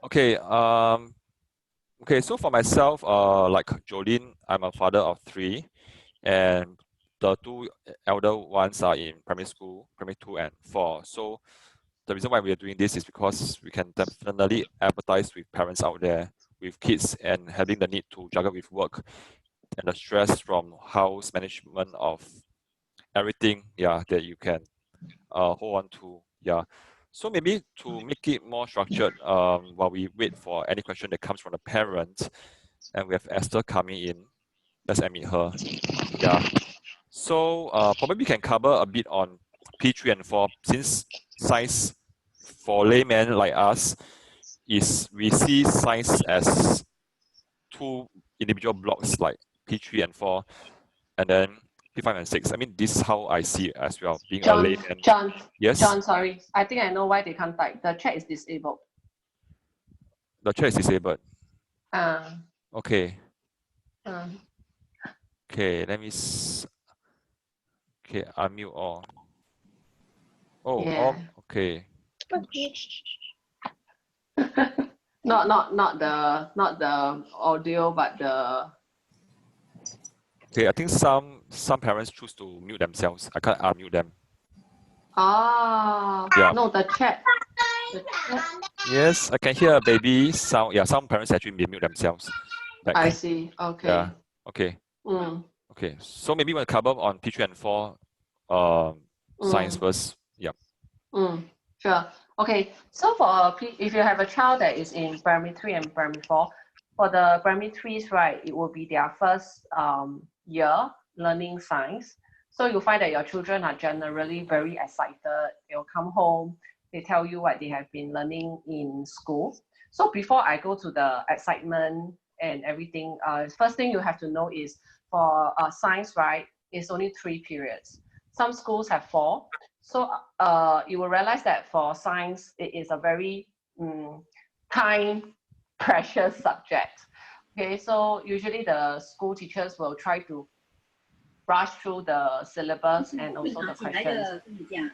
Okay. Okay. So for myself, like Jolene, I'm a father of 3, and the 2 elder ones are in primary school, primary 2 and 4. So the reason why we are doing this is because we can definitely empathize with parents out there with kids and having the need to juggle with work and the stress from house management of everything, yeah, that you can hold on to, yeah. So maybe to make it more structured, while we wait for any question that comes from the parents, and we have Esther coming in. Let's admit her. Yeah. So probably we can cover a bit on P3 and 4, since science for laymen like us is we see science as 2 individual blocks like P3 and 4, and then P5 and 6. I mean, this is how I see it as well, being a layman. Yes? John, sorry. I think I know why they can't type. The chat is disabled. The chat is disabled. Okay. Okay, let me okay, unmute all. Oh, yeah. Okay. not the audio, but the. Okay, I think some parents choose to mute themselves. I can't unmute them. Yeah. No, the chat. Yes, I can hear a baby sound. Yeah, some parents actually mute themselves. Back. I see. Okay. Yeah. Okay. Okay. So maybe we'll cover on P3 and 4 science first. Yeah. Sure. Okay. So for if you have a child that is in primary 3 and primary 4, for the primary 3s, right, it will be their first year learning science. So you find that your children are generally very excited. They'll come home, they tell you what they have been learning in school. So before I go to the excitement and everything, first thing you have to know is for science, right, it's only 3 periods. Some schools have 4. So you will realize that for science, it is a very time precious subject. Okay, so usually the school teachers will try to brush through the syllabus and also the questions.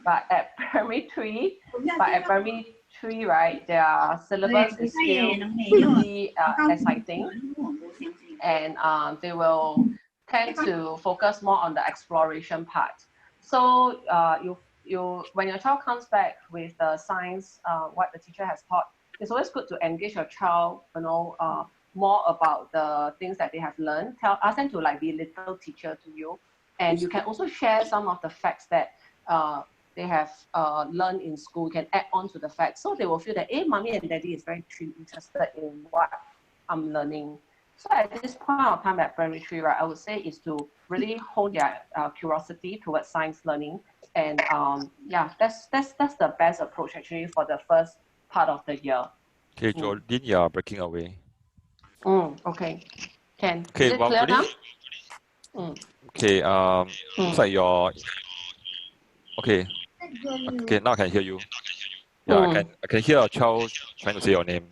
But at primary 3, right, their syllabus is still really exciting, and they will tend to focus more on the exploration part. So when your child comes back with the science, what the teacher has taught, it's always good to engage your child, more about the things that they have learned. Ask them to like be a little teacher to you, and you can also share some of the facts that they have learned in school. You can add on to the facts, so they will feel that, hey, mommy and daddy is very interested in what I'm learning. So at this point of time at primary 3, right, I would say is to really hold their curiosity towards science learning, and yeah, that's the best approach actually for the first part of the year. Okay, Jolene, you are breaking away. Okay. Can. Okay, is it clear now? Okay, looks like your. Okay. Okay, now I can hear you. Yeah, I can hear a child trying to say your name.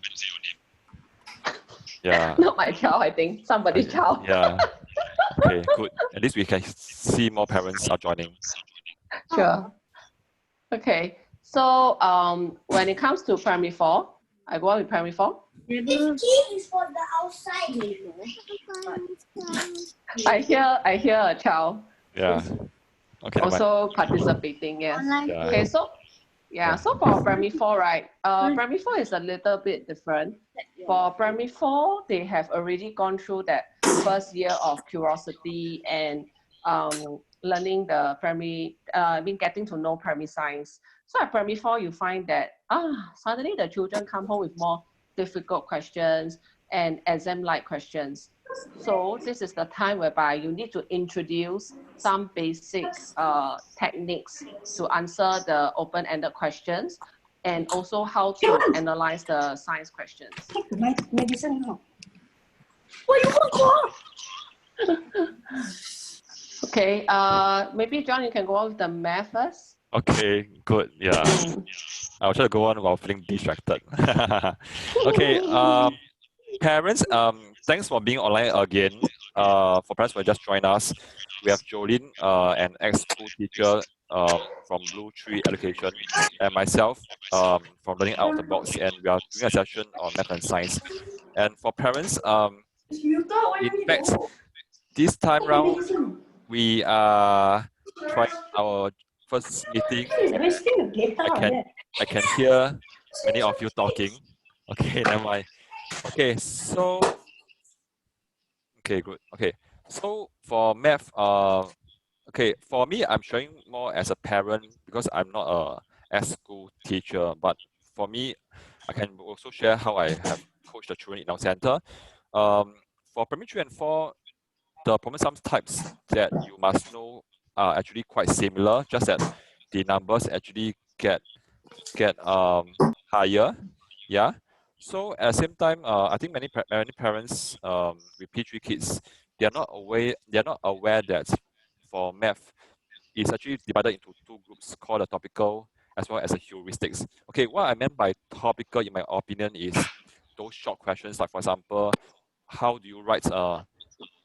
Yeah. Not my child, I think. Somebody's child. Yeah. Okay, good. At least we can see more parents are joining. Sure. Okay. So when it comes to primary 4, I go on with primary 4. The key is for the outside. I hear a child. Yeah. Okay. Also participating, yes. Yeah. Okay, so so for primary 4, right? Primary 4 is a little bit different. For primary 4, they have already gone through that first year of curiosity and learning the primary, getting to know primary science. So at primary 4, you find that suddenly the children come home with more difficult questions and exam-like questions. So this is the time whereby you need to introduce some basics techniques to answer the open-ended questions, and also how to analyze the science questions. Okay, maybe John, you can go on with the math first. Okay, good. Yeah. I'll try to go on while feeling distracted. Okay, parents, thanks for being online again. For parents who just joined us, we have Jolene, an ex-school teacher from BlueTree Education, and myself from Learning Out of the Box, and we are doing a session on math and science. And for parents, in fact, this time round, we are trying our first meeting. I can hear many of you talking. Okay, never mind. Okay, so okay, good. Okay, so for math, okay, for me, I'm showing more as a parent because I'm not a school teacher. But for me, I can also share how I have coached the children in our center. For primary 3 and 4, the problem sum types that you must know are actually quite similar, just that the numbers actually get higher. Yeah. So at the same time, I think many parents with P3 kids, they are not aware that for math, it's actually divided into two groups called the topical as well as the heuristics. Okay, what I meant by topical, in my opinion, is those short questions, like for example, how do you write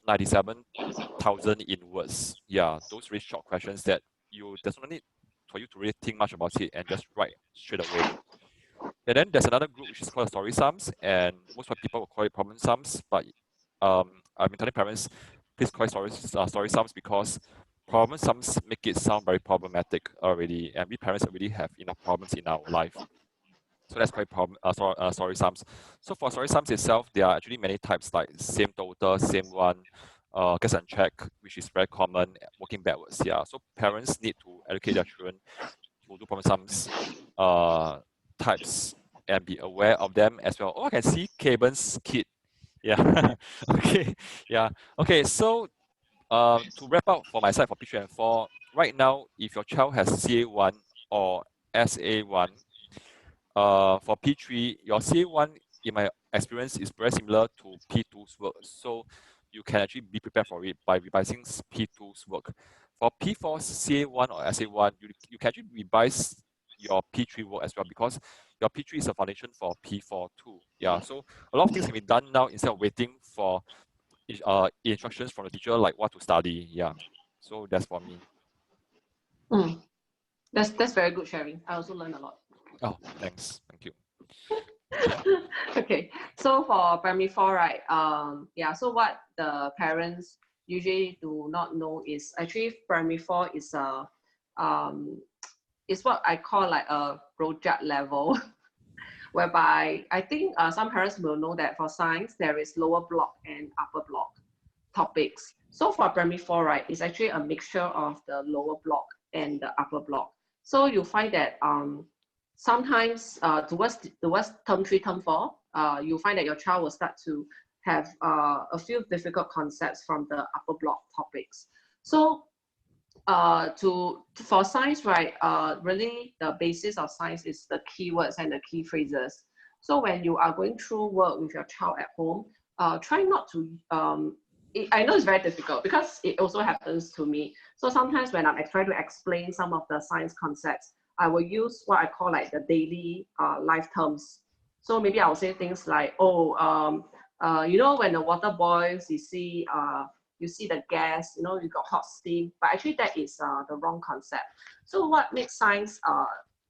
97,000 in words? Yeah, those really short questions that there's no need for you to really think much about it and just write straight away. And then there's another group which is called story sums, and most people will call it problem sums, but I've been telling parents, please call it story sums, because problem sums make it sound very problematic already, and we parents already have enough problems in our life. So that's quite story sums. So for story sums itself, there are actually many types, like same total, same one, guess and check, which is very common, working backwards. Yeah. So parents need to educate their children to do problem sums types and be aware of them as well. Oh, I can see Kevin's kid. Yeah. Okay. Yeah. Okay. So to wrap up for my side for P3 and 4, right now, if your child has CA1 or SA1, for P3, your CA1, in my experience, is very similar to P2's work. So you can actually be prepared for it by revising P2's work. For P4, CA1 or SA1, you can actually revise your P3 work as well, because your P3 is a foundation for P4 too. Yeah, so a lot of things can be done now instead of waiting for instructions from the teacher, like what to study. Yeah, so that's for me. That's very good sharing. I also learned a lot. Oh, thanks. Thank you. Okay, so for primary 4, right? Yeah. So what the parents usually do not know is actually primary 4 is what I call like a project level, whereby I think some parents will know that for science there is lower block and upper block topics. So for primary 4, right, it's actually a mixture of the lower block and the upper block. So you find that sometimes towards term 3, term 4, you find that your child will start to have a few difficult concepts from the upper block topics. So for science, right, really the basis of science is the keywords and the key phrases. So when you are going through work with your child at home, try not to I know it's very difficult because it also happens to me. So sometimes when I'm trying to explain some of the science concepts, I will use what I call like the daily life terms. So maybe I'll say things like, you know, when the water boils, you see the gas, you know, you got hot steam, but actually that is the wrong concept. So what makes science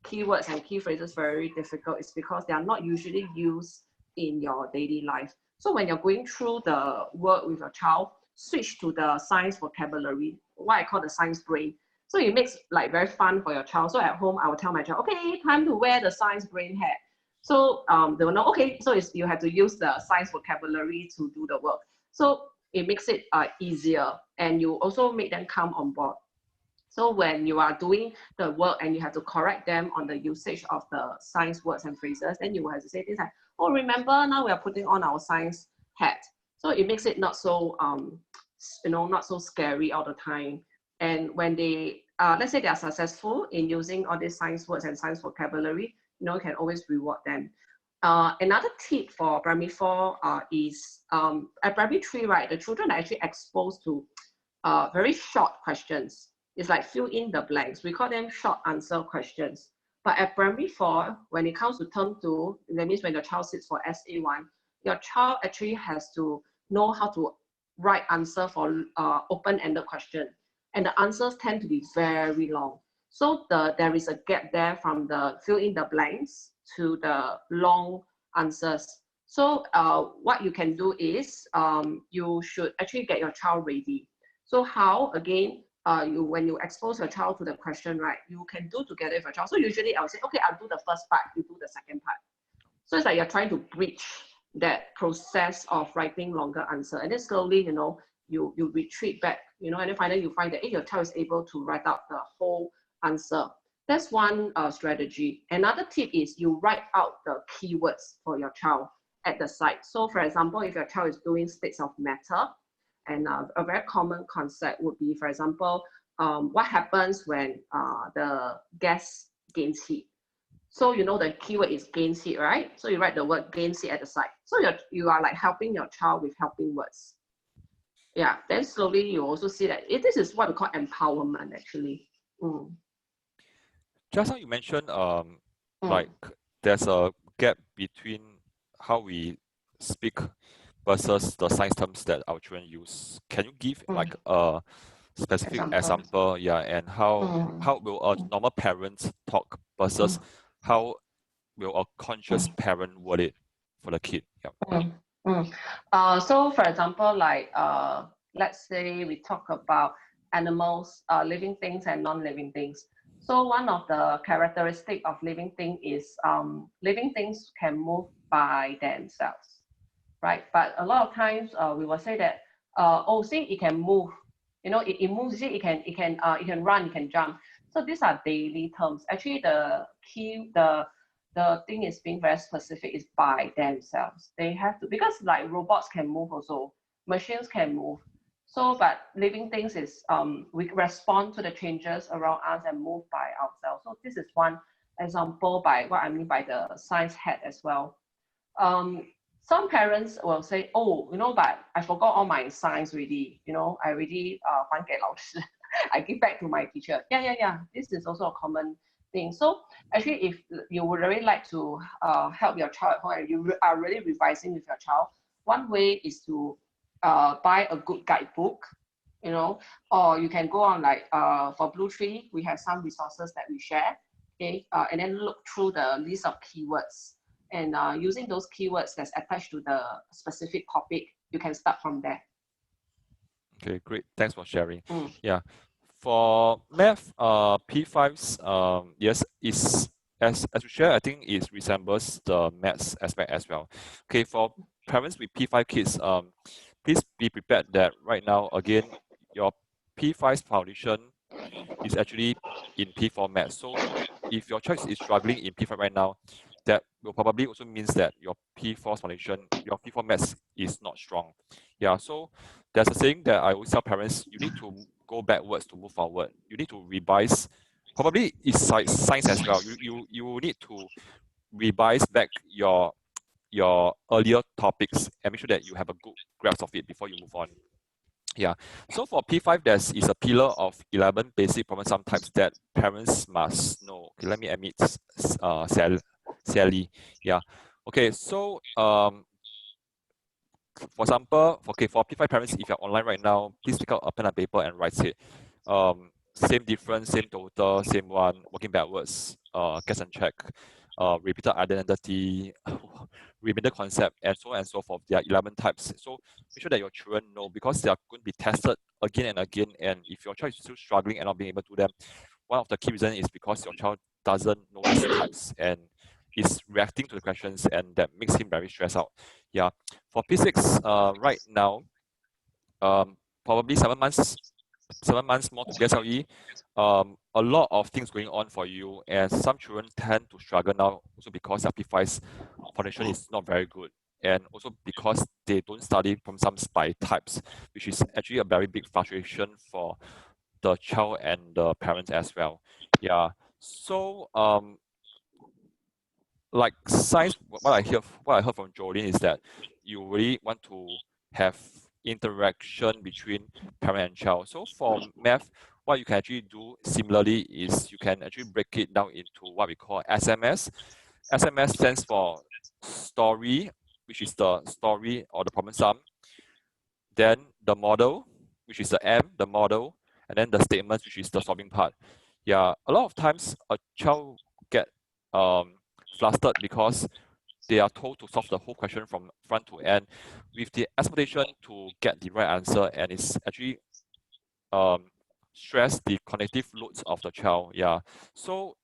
keywords and key phrases very difficult is because they are not usually used in your daily life. So when you're going through the work with your child, switch to the science vocabulary, what I call the science brain. So it makes like very fun for your child. So at home, I will tell my child, okay, time to wear the science brain hat. So they will know, okay, so you have to use the science vocabulary to do the work. So it makes it easier, and you also make them come on board. So when you are doing the work and you have to correct them on the usage of the science words and phrases, then you will have to say things like, oh, remember, now we are putting on our science hat. So it makes it not so, not so scary all the time. And when they, let's say they are successful in using all these science words and science vocabulary, you can always reward them. Another tip for primary 4 is at primary 3, right, the children are actually exposed to very short questions. It's like fill in the blanks. We call them short answer questions. But at primary 4, when it comes to term 2, that means when your child sits for SA1, your child actually has to know how to write answer for open-ended question. And the answers tend to be very long. So there is a gap there from the fill in the blanks to the long answers. So what you can do is you should actually get your child ready. So how, again, when you expose your child to the question, right, you can do together with your child. So usually I'll say, okay, I'll do the first part, you do the second part. So it's like you're trying to bridge that process of writing longer answer. And then slowly, you retreat back, and then finally you find that your child is able to write out the whole answer. That's one strategy. Another tip is you write out the keywords for your child at the side. So for example, if your child is doing states of matter, and a very common concept would be, for example, what happens when the gas gains heat. So the keyword is gains heat, right? So you write the word gains heat at the side. So you are like helping your child with helping words. Yeah, then slowly you also see that this is what we call empowerment, actually. Just now you mentioned like there's a gap between how we speak versus the science terms that our children use. Can you give like a specific example? Yeah, and how will a normal parent talk versus how will a conscious parent word it for the kid? Yeah. So for example, like let's say we talk about animals, living things and non-living things. So one of the characteristic of living thing is living things can move by themselves, right? But a lot of times we will say that see, it can move, it moves, it can run, it can jump. So these are daily terms. Actually, the thing is being very specific is by themselves. They have to, because like robots can move also, machines can move. So, but living things is we respond to the changes around us and move by ourselves. So this is one example by what I mean by the science hat as well. Some parents will say, oh, but I forgot all my science already. I already 还给老师. I give back to my teacher. Yeah. This is also a common thing. So actually, if you would really like to help your child at home and you are really revising with your child, one way is to buy a good guidebook, or you can go on like for BlueTree, we have some resources that we share, okay, and then look through the list of keywords. And using those keywords that's attached to the specific topic, you can start from there. Okay, great. Thanks for sharing. Yeah. For math, P5s, yes, is as we share, I think it resembles the maths aspect as well. Okay, for parents with P5 kids, please be prepared that right now, again, your P5's foundation is actually in P4 math. So if your child is struggling in P5 right now, that will probably also means that your P4 foundation, your P4 maths is not strong. Yeah, so there's a saying that I always tell parents, you need to go backwards to move forward. You need to revise. Probably it's science as well. You need to revise back your earlier topics and make sure that you have a good grasp of it before you move on. Yeah, so for P5, there is a pillar of 11 basic problem sum types that parents must know. Okay, let me admit Sally. Yeah, okay, so for example, for P5 parents, if you're online right now, please take out a pen and paper and write it. Same difference, same total, same one, working backwards, guess and check, repeated identity, remainder concept, and so on and so forth. There are 11 types. So make sure that your children know, because they are going to be tested again and again. And if your child is still struggling and not being able to do them, one of the key reasons is because your child doesn't know these types and is reacting to the questions, and that makes him very stressed out. Yeah, for P6, right now, probably 7 months more to PSLE. A lot of things going on for you, and some children tend to struggle now also because their P5's foundation is not very good, and also because they don't study from some by types, which is actually a very big frustration for the child and the parents as well. Yeah, so like science, what I heard from Jolene is that you really want to have interaction between parent and child. So for math, what you can actually do similarly is you can actually break it down into what we call SMS. SMS stands for story, which is the story or the problem sum. Then the model, which is the M, the model, and then the statements, which is the solving part. Yeah, a lot of times a child get flustered because they are told to solve the whole question from front to end with the expectation to get the right answer, and it's actually stress the cognitive loads of the child. Yeah, so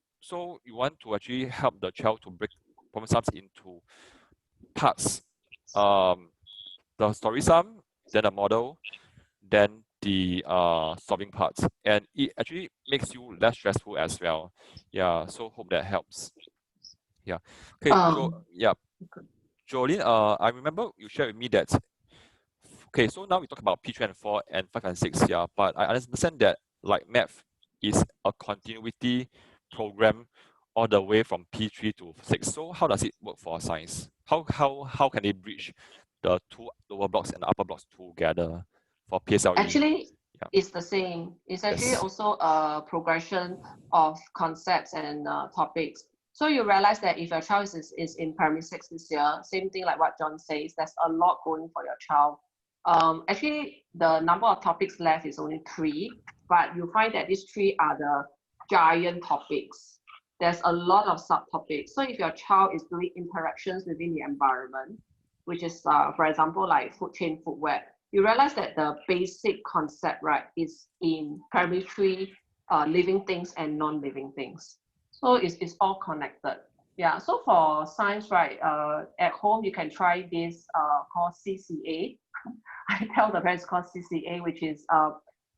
you want to actually help the child to break problem sums into parts. The story sum, then the model, then the solving parts, and it actually makes you less stressful as well. Yeah, so hope that helps. Yeah. Okay, yeah, Jolene, I remember you shared with me that, okay, so now we talk about P3 and 4 and 5 and 6, yeah, but I understand that like math is a continuity program all the way from P3 to 6. So how does it work for science? How can they bridge the two lower blocks and the upper blocks together for PSLE? Actually, Yeah. it's the same. It's actually Yes. also a progression of concepts and topics. So you realize that if your child is in primary 6 this year, same thing like what John says, there's a lot going for your child. Actually, the number of topics left is only 3, but you find that these 3 are the giant topics. There's a lot of subtopics. So if your child is doing interactions within the environment, which is, for example, like food chain footwear, you realize that the basic concept, right, is in primary 3, living things and non-living things. So it's all connected. Yeah, so for science, right, at home, you can try this called CCA. I tell the parents called CCA, which is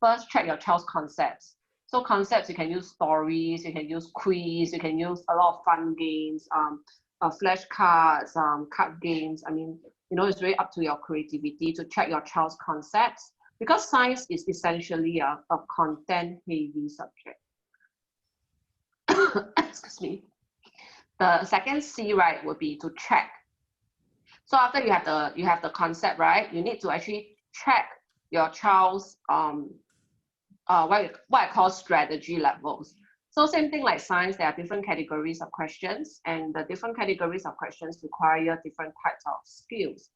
first check your child's concepts. So concepts, you can use stories, you can use quiz, you can use a lot of fun games, flashcards, card games. I mean, you know, it's really up to your creativity to check your child's concepts, because science is essentially a content-heavy subject. Excuse me. The second C, right, would be to check. So after you have the concept, right, you need to actually check your child's what I call strategy levels. So same thing like science, there are different categories of questions, and the different categories of questions require different types of skills.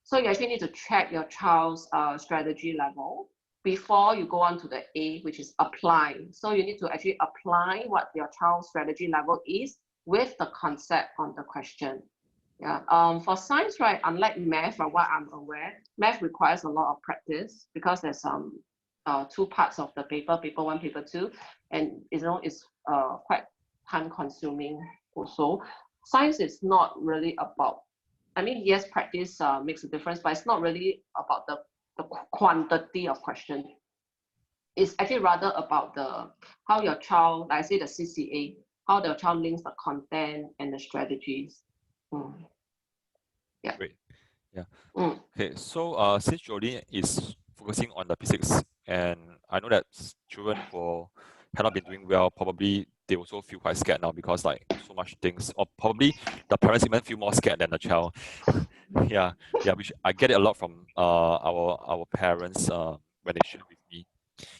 So you actually need to check your child's strategy level before you go on to the A, which is apply. So you need to actually apply what your child's strategy level is with the concept on the question. Yeah. For science, right, unlike math, from what I'm aware, math requires a lot of practice because there's 2 parts of the paper 1, paper 2, and you know it's quite time consuming also. Science is not really about, I mean, yes, practice makes a difference, but it's not really about the quantity of questions. It's actually rather about the how your child, like I say, the CCA, how the child links the content and the strategies. Yeah. Great. Yeah. Okay, so since Jolene is focusing on the P6, and I know that children who have not been doing well, probably they also feel quite scared now because like so much things, or probably the parents even feel more scared than the child. Yeah, which I get it a lot from our parents when they share with me.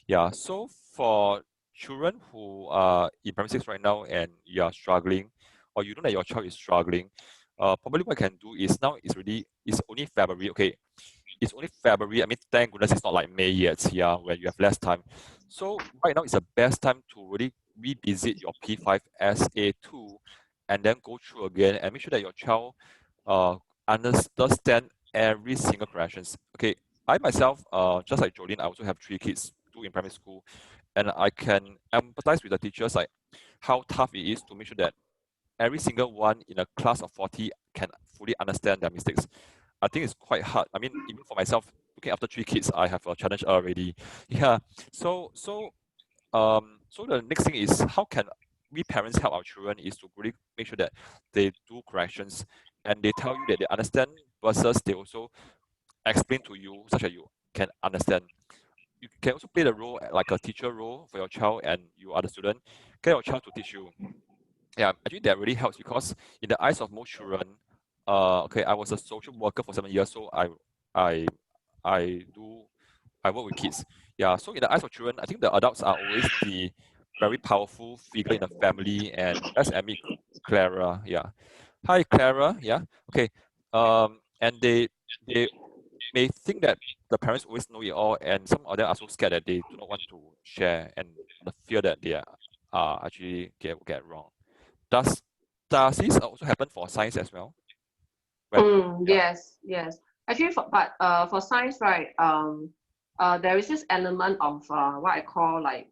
Yeah, so for children who are in primary 6 right now and you are struggling, or you know that your child is struggling, probably what I can do is now it's only February, okay. It's only February. I mean, thank goodness it's not like May yet, yeah, where you have less time. So right now is the best time to really revisit your P5 SA2 and then go through again and make sure that your child understand every single corrections. Okay, I myself, just like Jolene, I also have 3 kids, 2 in primary school, and I can empathize with the teachers like how tough it is to make sure that every single one in a class of 40 can fully understand their mistakes. I think it's quite hard. I mean, even for myself, looking after 3 kids, I have a challenge already. Yeah. So the next thing is how can we parents help our children is to really make sure that they do corrections and they tell you that they understand versus they also explain to you such that you can understand. You can also play the role like a teacher role for your child and you are the student. Get your child to teach you. Yeah, actually that really helps because in the eyes of most children, okay, I was a social worker for 7 years, so I work with kids. Yeah, so in the eyes of children, I think the adults are always the very powerful figure in the family, and let's admit Clara. Yeah, hi Clara. Yeah, okay. And they may think that the parents always know it all, and some of them are so scared that they do not want to share, and the fear that they are actually get wrong. Does this also happen for science as well? Yes. Actually, for science, right? There is this element of what I call like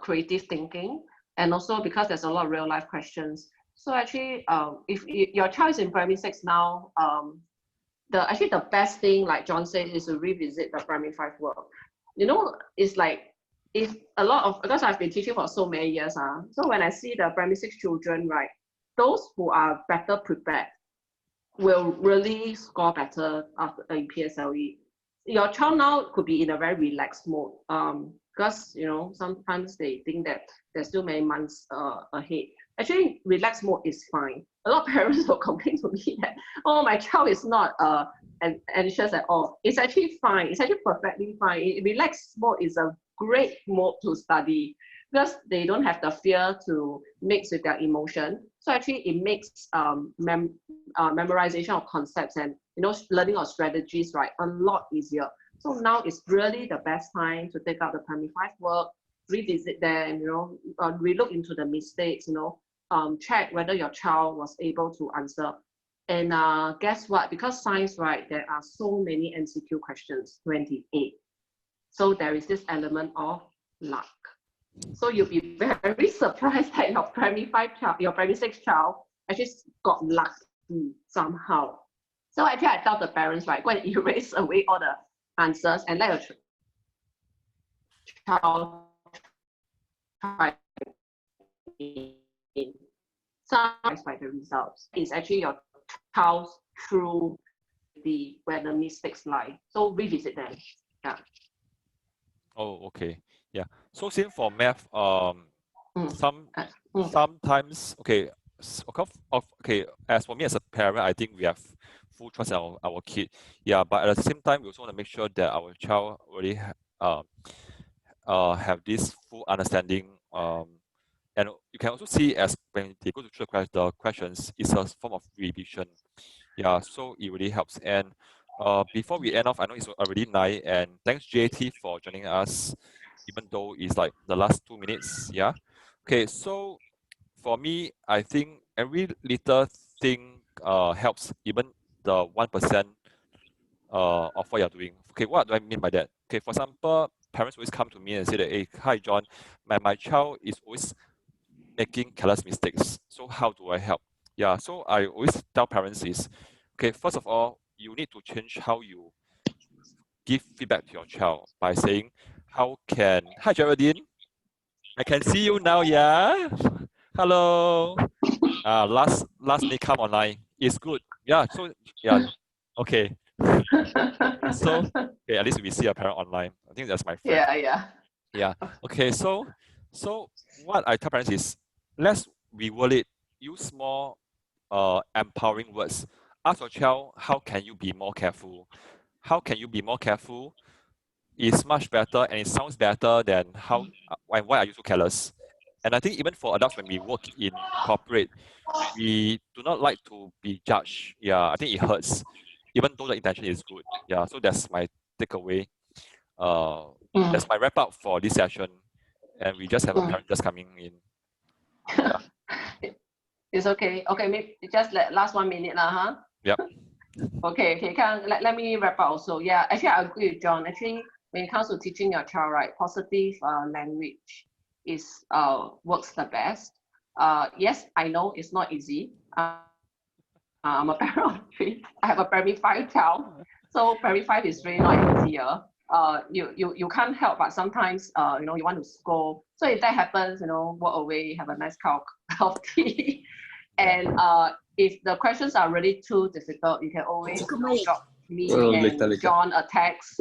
creative thinking, and also because there's a lot of real life questions. So actually, if your child is in primary 6 now, the best thing, like John said, is to revisit the primary 5 work. It's like if a lot of, because I've been teaching for so many years, so when I see the primary 6 children, right, those who are better prepared will really score better after in PSLE. Your child now could be in a very relaxed mode, because sometimes they think that there's still many months ahead. Actually, relaxed mode is fine. A lot of parents will complain to me that, oh, my child is not anxious at all. It's actually fine. It's actually perfectly fine. Relaxed mode is a great mode to study because they don't have the fear to mix with their emotion. So actually, it makes memorization of concepts and learning of strategies, right, a lot easier. So now is really the best time to take out the primary 5 work, revisit them, relook into the mistakes, check whether your child was able to answer. And guess what? Because science, right, there are so many MCQ questions, 28. So there is this element of luck. So you'll be very surprised that your primary 5 child, your primary 6 child actually got lucky somehow. So actually, I tell the parents, right, go and erase away all the answers and let your child try in. Surprised by the results. It's actually your child's true where the mistakes lie. So revisit them. Yeah. Oh, okay. Yeah. So same for math. Sometimes okay. Okay. As for me as a parent, I think we have full trust in our kid. Yeah, but at the same time, we also want to make sure that our child really have this full understanding. And you can also see as when they go through the questions, it's a form of revision. Yeah, so it really helps. And before we end off, I know it's already 9, and thanks JT for joining us, even though it's like the last 2 minutes. Yeah. Okay, so for me, I think every little thing helps, even the 1% of what you're doing. Okay, what do I mean by that? Okay, for example, parents always come to me and say that, hey, hi John, my child is always making careless mistakes. So how do I help? Yeah, so I always tell parents is, okay, first of all, you need to change how you give feedback to your child by saying, hi Geraldine, I can see you now, yeah? Hello. Last minute come online. It's good. Yeah, so yeah, okay. So okay, at least we see a parent online. I think that's my friend. Yeah. Okay, so what I tell parents is let's reword it, use more empowering words. Ask your child, how can you be more careful? How can you be more careful? It's much better and it sounds better than how why are you so careless? And I think even for adults, when we work in corporate, we do not like to be judged. Yeah, I think it hurts, even though the intention is good. Yeah, so that's my takeaway. That's my wrap up for this session. And we just have a parent just coming in. Yeah. It's okay. Okay, maybe just last 1 minute, huh? Yep. Okay, let me wrap up also. Yeah, actually, I agree with John. Actually, when it comes to teaching your child, right, positive language is works the best. Yes, I know it's not easy. I'm a parent of 3. I have a primary 5 child, so primary 5 is really not easier. You can't help, but sometimes you want to scold. So if that happens, walk away, have a nice cup of tea, and if the questions are really too difficult, you can always drop me and John a text.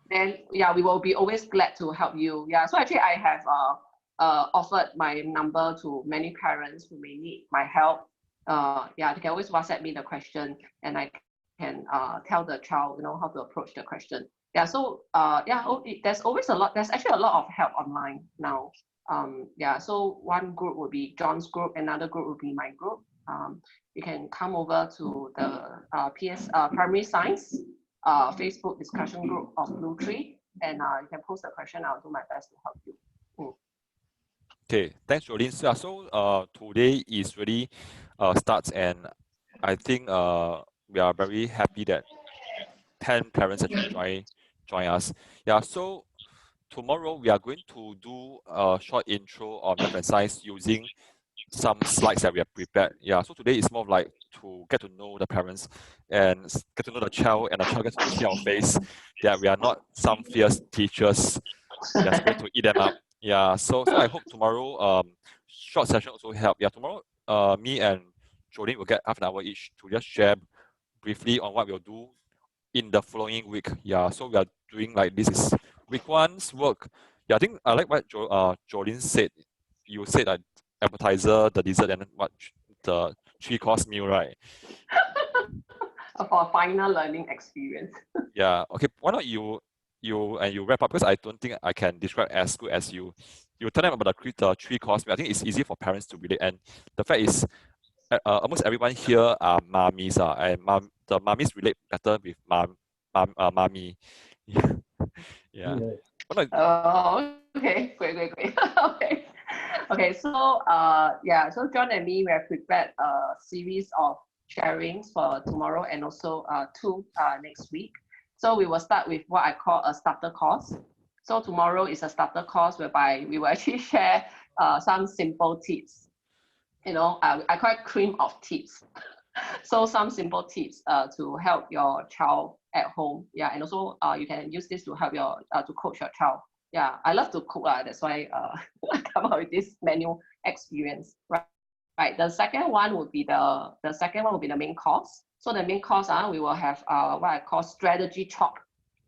Then yeah, we will be always glad to help you. Yeah, so actually I have offered my number to many parents who may need my help. Yeah, they can always WhatsApp me the question, and I can tell the child, how to approach the question. Yeah, so yeah, there's always there's actually a lot of help online now. Yeah, so one group would be John's group, another group would be my group. You can come over to the Primary Science Facebook discussion group of BlueTree, and you can post a question. I'll do my best to help you. Okay, thanks, Jolene. So today is really starts, and I think we are very happy that 10 parents actually join us. Yeah, so tomorrow we are going to do a short intro on math and science using some slides that we have prepared. Yeah, so today is more of like to get to know the parents and get to know the child, and the child gets to see our face, that we are not some fierce teachers just going to eat them up. Yeah, so I hope tomorrow short session also help. Yeah, tomorrow me and Jolene will get half an hour each to just share briefly on what we'll do in the following week. Yeah, so we are doing like this is week one's work. Yeah, I think I like what Jolene said. You said like appetizer, the dessert, and what the 3-course meal, right? For a final learning experience. Yeah. Okay. Why not you wrap up, because I don't think I can describe as good as you. You tell them about the 3-course meal. I think it's easy for parents to relate, and the fact is, almost everyone here are mummies, and the mummies relate better with mummy. Yeah. Why not? Oh, okay, great. Okay. Okay, so yeah, so John and me, we have prepared a series of sharings for tomorrow and also two next week. So we will start with what I call a starter course. So tomorrow is a starter course whereby we will actually share some simple tips. You know, I call it cream of tips. So some simple tips to help your child at home. Yeah, and also you can use this to help your to coach your child. Yeah, I love to cook. That's why I come up with this menu experience. Right. Right. The second one would be the main course. So the main course, we will have what I call strategy chop,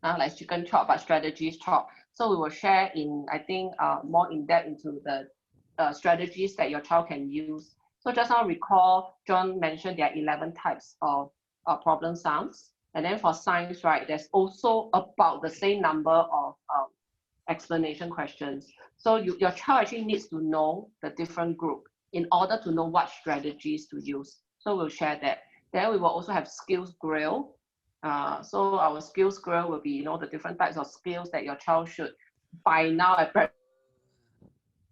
like chicken chop, but strategies chop. So we will share in, I think, more in depth into the strategies that your child can use. So just now recall, John mentioned there are 11 types of problem sums. And then for science, right, there's also about the same number of explanation questions. So your child actually needs to know the different group in order to know what strategies to use. So we'll share that. Then we will also have skills grill. So our skills grill will be, you know, the different types of skills that your child should by now at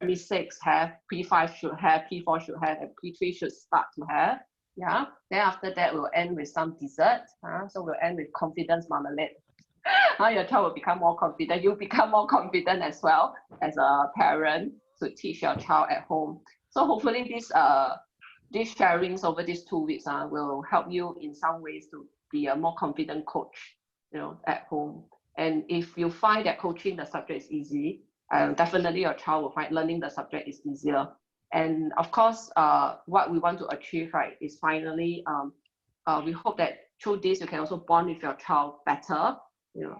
P3-6 have, P5 should have, P4 should have, and P3 should start to have. Yeah. Then after that, we'll end with some dessert. So we'll end with confidence marmalade. Your child will become more confident. You become more confident as well as a parent to teach your child at home. So hopefully these sharings over these 2 weeks will help you in some ways to be a more confident coach, you know, at home. And if you find that coaching the subject is easy, definitely your child will find learning the subject is easier. And of course, what we want to achieve, right, is finally, we hope that through this you can also bond with your child better, you know,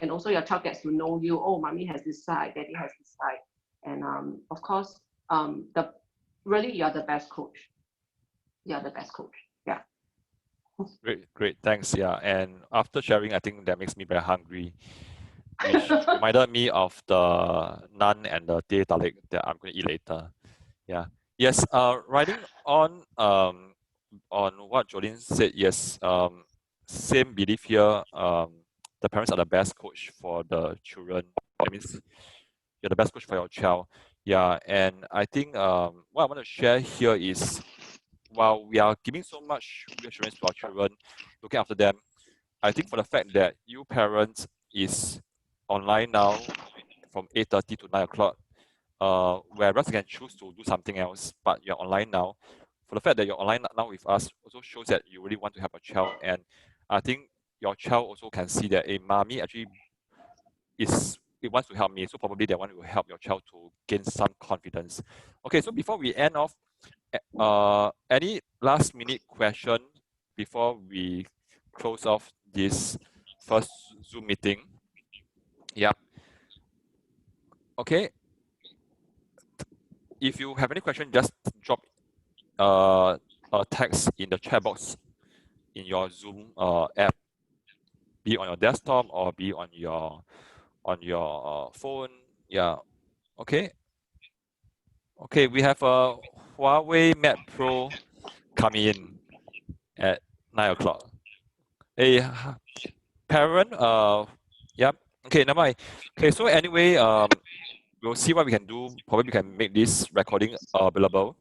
and also your child gets to know you. Oh, mommy has this side, daddy has this side, and of course, really you're the best coach. You're the best coach. Yeah. Great, thanks. Yeah, and after sharing, I think that makes me very hungry, which reminded me of the naan and the teh tarik that I'm going to eat later. Yeah. Yes. Riding on what Jolene said. Yes. Same belief here. The parents are the best coach for the children. That means you're the best coach for your child. Yeah. And I think what I want to share here is, while we are giving so much reassurance to our children, looking after them, I think for the fact that you parents is online now from 8:30 to 9 o'clock, whereas you can choose to do something else, but you're online now. For the fact that you're online now with us also shows that you really want to help a child, and I think your child also can see that a mommy actually it wants to help me, so probably they want to help your child to gain some confidence. Okay, so before we end off, any last minute question before we close off this first Zoom meeting? Yeah. Okay. If you have any question, just drop a text in the chat box in your Zoom app, be on your desktop or be on your phone. Yeah. Okay. Okay. We have a Huawei Mate Pro coming in at 9 o'clock. Hey, parent. Yep. Okay. Never mind. Okay. So anyway, we'll see what we can do. Probably we can make this recording available.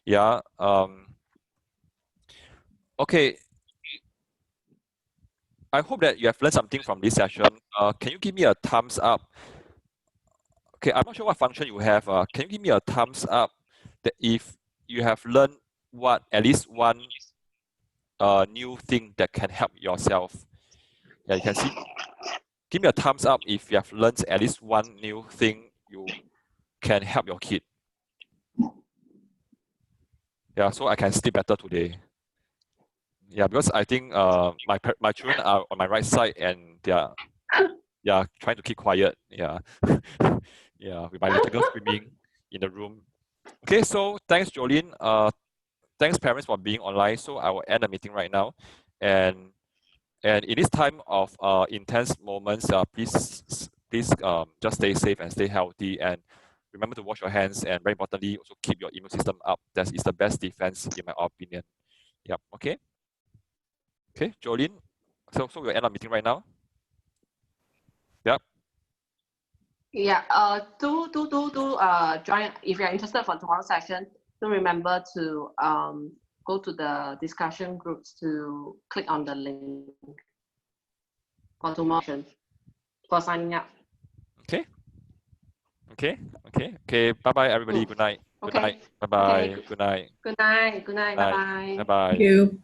Yeah. Okay. I hope that you have learned something from this session. Can you give me a thumbs up? Okay, I'm not sure what function you have. Can you give me a thumbs up that if you have learned at least one new thing that can help yourself? Yeah, you can see. Give me a thumbs up if you have learned at least one new thing you can help your kid. Yeah, so I can sleep better today. Yeah, because I think my children are on my right side and they are trying to keep quiet. Yeah, yeah, with my little girl screaming in the room. Okay, so thanks Jolene. Thanks parents for being online. So I will end the meeting right now, and in this time of intense moments, please just stay safe and stay healthy, and remember to wash your hands, and very importantly also keep your immune system up. That is the best defense in my opinion. Yep. Okay. Okay, Jolene. So we'll end our meeting right now. Yep. Yeah, do join if you're interested for tomorrow's session. Do remember to go to the discussion groups to click on the link for tomorrow session for signing up. Okay. Okay. Bye bye everybody. Good night. Good Okay. night. Bye bye. Okay. Good night. Good night. Good night. Bye bye. Bye bye. Thank you.